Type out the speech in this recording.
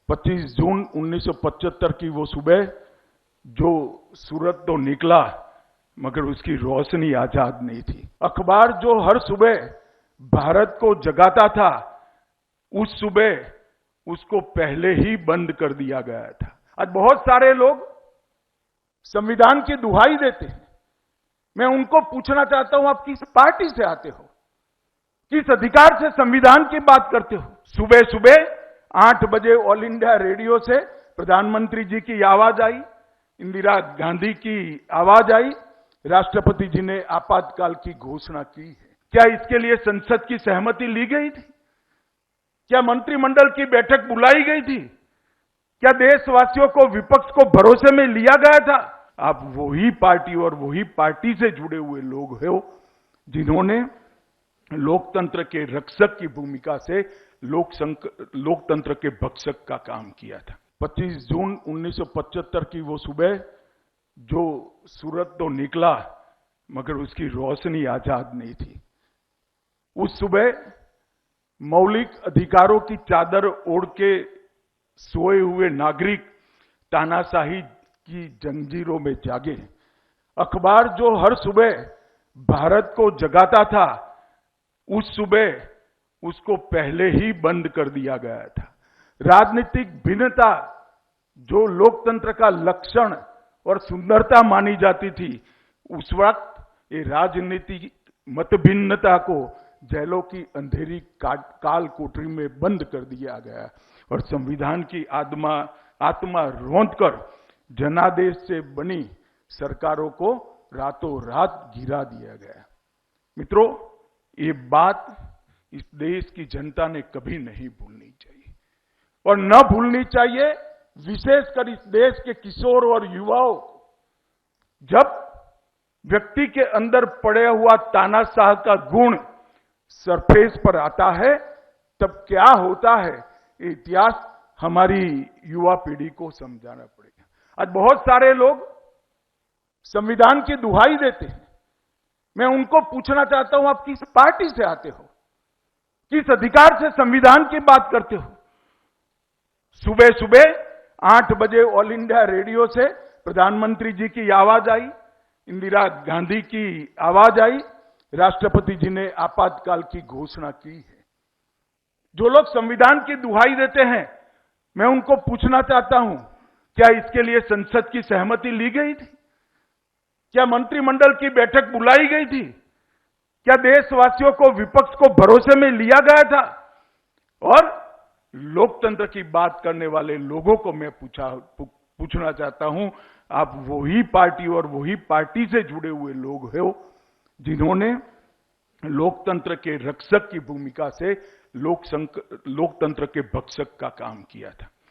25 जून 1975 की वो सुबह जो सूरज तो निकला मगर उसकी रोशनी आजाद नहीं थी। अखबार जो हर सुबह भारत को जगाता था, उस सुबह उसको पहले ही बंद कर दिया गया था। आज बहुत सारे लोग संविधान की दुहाई देते हैं। मैं उनको पूछना चाहता हूं, आप किस पार्टी से आते हो, किस अधिकार से संविधान की बात करते हो? सुबह सुबह 8 बजे ऑल इंडिया रेडियो से प्रधानमंत्री जी की आवाज आई, इंदिरा गांधी की आवाज आई, राष्ट्रपति जी ने आपातकाल की घोषणा की है। क्या इसके लिए संसद की सहमति ली गई थी? क्या मंत्रिमंडल की बैठक बुलाई गई थी? क्या देशवासियों को, विपक्ष को भरोसे में लिया गया था? आप वही पार्टी और वही पार्टी से जुड़े हुए लोग हो जिन्होंने लोकतंत्र के रक्षक की भूमिका से लोकतंत्र के भक्षक का काम किया था। 25 जून 1975 की वो सुबह जो सूरज तो निकला मगर उसकी रोशनी आजाद नहीं थी। उस सुबह मौलिक अधिकारों की चादर ओढ़ के सोए हुए नागरिक तानाशाही की जंजीरों में जागे। अखबार जो हर सुबह भारत को जगाता था, उस सुबह उसको पहले ही बंद कर दिया गया था। राजनीतिक भिन्नता जो लोकतंत्र का लक्षण और सुंदरता मानी जाती थी, उस वक्त ये राजनीतिक मतभिन्नता को जेलों की अंधेरी काल कोठरी में बंद कर दिया गया और संविधान की आत्मा रौंद कर जनादेश से बनी सरकारों को रातों रात गिरा दिया गया। मित्रों, ये बात इस देश की जनता ने कभी नहीं भूलनी चाहिए और न भूलनी चाहिए, विशेषकर इस देश के किशोर और युवाओं को। जब व्यक्ति के अंदर पड़े हुआ तानाशाह का गुण सरफेस पर आता है, तब क्या होता है, इतिहास हमारी युवा पीढ़ी को समझाना पड़ेगा। आज बहुत सारे लोग संविधान की दुहाई देते हैं। मैं उनको पूछना चाहता हूं, आप किस पार्टी से आते हो, किस अधिकार से संविधान की बात करते हो? सुबह सुबह 8 बजे ऑल इंडिया रेडियो से प्रधानमंत्री जी की आवाज आई, इंदिरा गांधी की आवाज आई, राष्ट्रपति जी ने आपातकाल की घोषणा की है। जो लोग संविधान की दुहाई देते हैं, मैं उनको पूछना चाहता हूं, क्या इसके लिए संसद की सहमति ली गई थी? क्या मंत्रिमंडल की बैठक बुलाई गई थी? क्या देशवासियों को, विपक्ष को भरोसे में लिया गया था? और लोकतंत्र की बात करने वाले लोगों को मैं पूछना चाहता हूं, आप वही पार्टी और वही पार्टी से जुड़े हुए लोग हो जिन्होंने लोकतंत्र के रक्षक की भूमिका से लोकतंत्र के भक्षक का काम किया था।